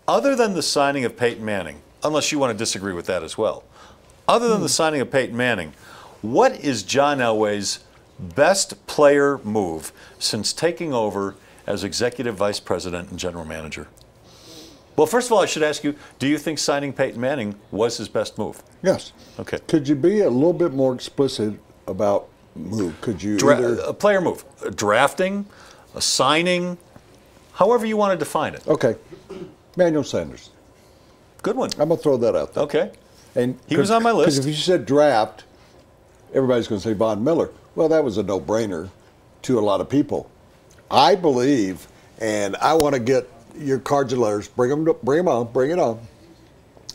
Other than the signing of Peyton Manning, unless you want to disagree with that as well, other than the signing of Peyton Manning, what is John Elway's best player move since taking over as executive vice president and general manager? Well, first of all, I should ask you, do you think signing Peyton Manning was his best move? Yes. Okay. Could you be a little bit more explicit about move? Could you A player move, a drafting, a signing, however you want to define it. Okay. Manuel Sanders. Good one. I'm going to throw that out there. Okay. And he was on my list. Because if you said draft, everybody's going to say Von Miller. Well, that was a no-brainer to a lot of people. I believe, and I want to get your cards and letters, bring it on.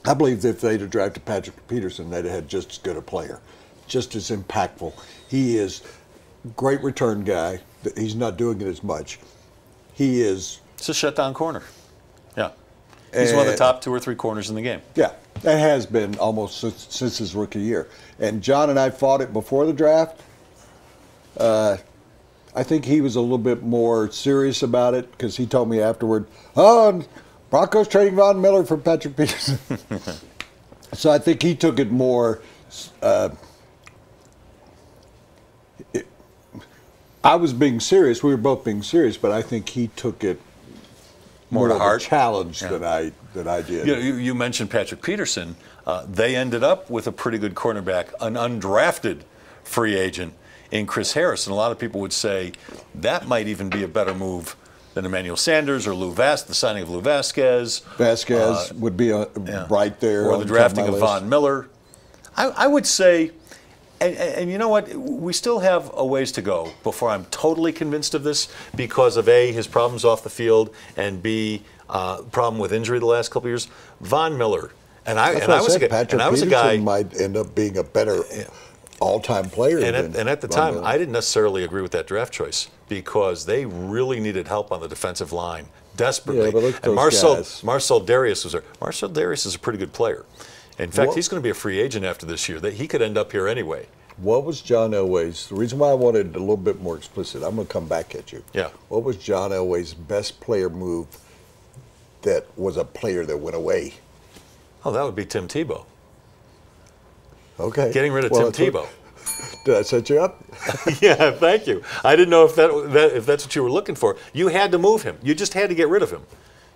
I believe that if they'd have drafted Patrick Peterson, they'd have had just as good a player, just as impactful. He is a great return guy. He's not doing it as much. He is. It's a shutdown corner. Yeah. He's one of the top 2 or 3 corners in the game. Yeah, that has been almost since his rookie year. And John and I fought it before the draft. I think he was a little bit more serious about it because he told me afterward, oh, Broncos trading Von Miller for Patrick Peterson. So I think he took it more. I was being serious. We were both being serious, but I think he took it more to of heart a challenge than I did. You mentioned Patrick Peterson. They ended up with a pretty good cornerback, an undrafted free agent in Chris Harris. And a lot of people would say that might even be a better move than Emmanuel Sanders or the signing of Lou Vasquez. Vasquez would be right there. Or the drafting of Von Miller. I would say, and you know what, we still have a ways to go before I'm totally convinced of this because of A, his problems off the field, and B, problem with injury the last couple of years. Von Miller. And I was a guy might end up being a better all-time player. And at the time, I didn't necessarily agree with that draft choice because they really needed help on the defensive line desperately. Yeah, but look at and those Marcel Darius was there. Marcel Darius is a pretty good player. In fact, he's going to be a free agent after this year. He could end up here anyway. What was John Elway's? The reason why I wanted a little bit more explicit, I'm going to come back at you. Yeah. What was John Elway's best player move that was a player that went away? Oh, that would be Tim Tebow. Okay. Getting rid of Tim Tebow. Did I set you up? Yeah, thank you. I didn't know if that's what you were looking for. You had to move him. You just had to get rid of him.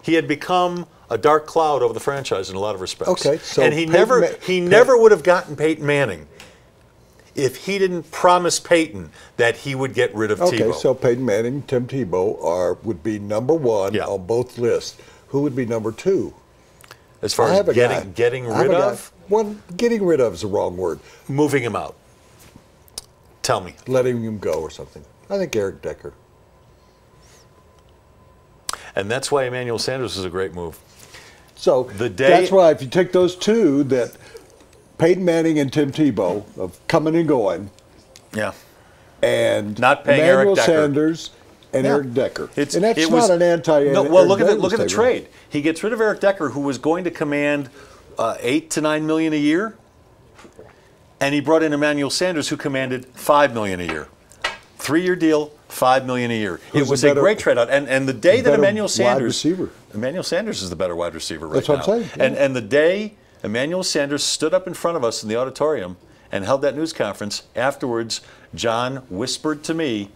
He had become a dark cloud over the franchise in a lot of respects. Okay, so and he never would have gotten Peyton Manning if he didn't promise Peyton that he would get rid of Tebow. Okay, so Peyton Manning, Tim Tebow would be number one on both lists. Who would be number 2? As far as getting rid of? Getting rid of is the wrong word. Moving him out. Tell me. Letting him go or something. I think Eric Decker. And that's why Emmanuel Sanders is a great move. So that's why if you take those two, that Peyton Manning and Tim Tebow of coming and going. Yeah. And not paying Emmanuel Eric Decker. Sanders and Eric Decker. And that's not an anti-Eric No, well, look Decker at the trade. He gets rid of Eric Decker, who was going to command $8 to $9 million a year, and he brought in Emmanuel Sanders, who commanded $5 million a year. 3-year deal, $5 million a year. It was a great trade out. And the day that Emmanuel Sanders is the better wide receiver right now. That's what I'm saying. And the day Emmanuel Sanders stood up in front of us in the auditorium and held that news conference, afterwards, John whispered to me,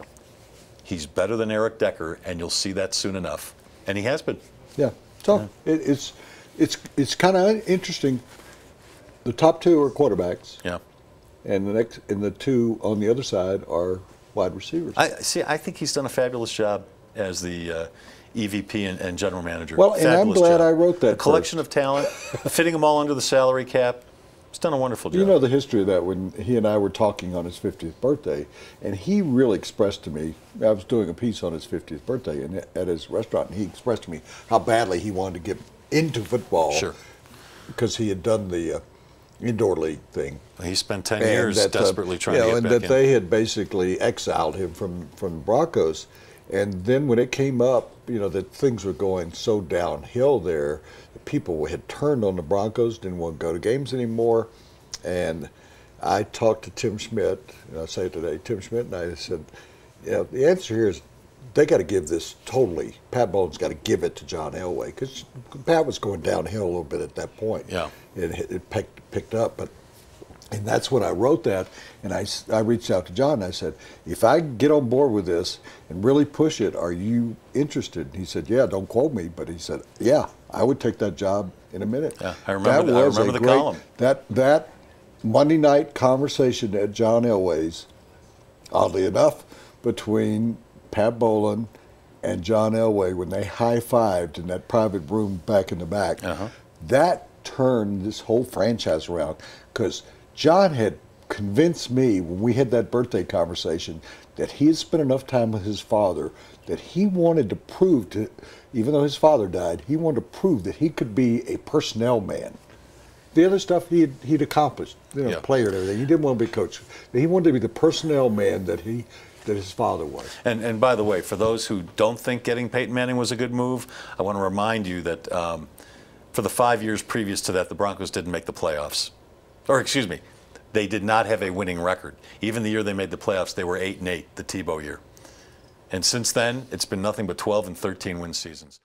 he's better than Eric Decker, and you'll see that soon enough. And he has been. Yeah. So it's kind of interesting. The top 2 are quarterbacks. Yeah. And the 2 on the other side are wide receivers. I think he's done a fabulous job as the EVP and general manager. Well, and I'm glad I wrote that. A collection of talent, fitting them all under the salary cap. He's done a wonderful job. You know the history of that when he and I were talking on his 50th birthday, and he really expressed to me, I was doing a piece on his 50th birthday at his restaurant, and he expressed to me how badly he wanted to get into football. Sure. Because he had done the indoor league thing. He spent 10 years desperately trying to get and back that in. they had basically exiled him from the Broncos. And then when it came up, that things were going so downhill there, people had turned on the Broncos, didn't want to go to games anymore. And I talked to Tim Schmidt, and I'll say it today, Tim Schmidt, and I said, the answer here is they got to give this totally. Pat Bowlen's got to give it to John Elway because Pat was going downhill a little bit at that point. Yeah, it picked up, and that's when I wrote that, and I reached out to John and I said, if I get on board with this and really push it, are you interested? And he said, yeah, don't quote me, but he said, yeah, I would take that job in a minute. Yeah, I remember the column. That Monday night conversation at John Elway's, oddly enough, between Pat Bowlen and John Elway when they high-fived in that private room back in the back, that turned this whole franchise around because John had convinced me when we had that birthday conversation that he had spent enough time with his father that he wanted to prove to, even though his father died, he wanted to prove that he could be a personnel man. The other stuff he'd accomplished, player and everything. He didn't want to be a coach. He wanted to be the personnel man that his father was. And by the way, for those who don't think getting Peyton Manning was a good move, I want to remind you that for the 5 years previous to that, the Broncos didn't make the playoffs. Or excuse me, they did not have a winning record. Even the year they made the playoffs, they were 8-8, the Tebow year. And since then, it's been nothing but 12 and 13 win seasons.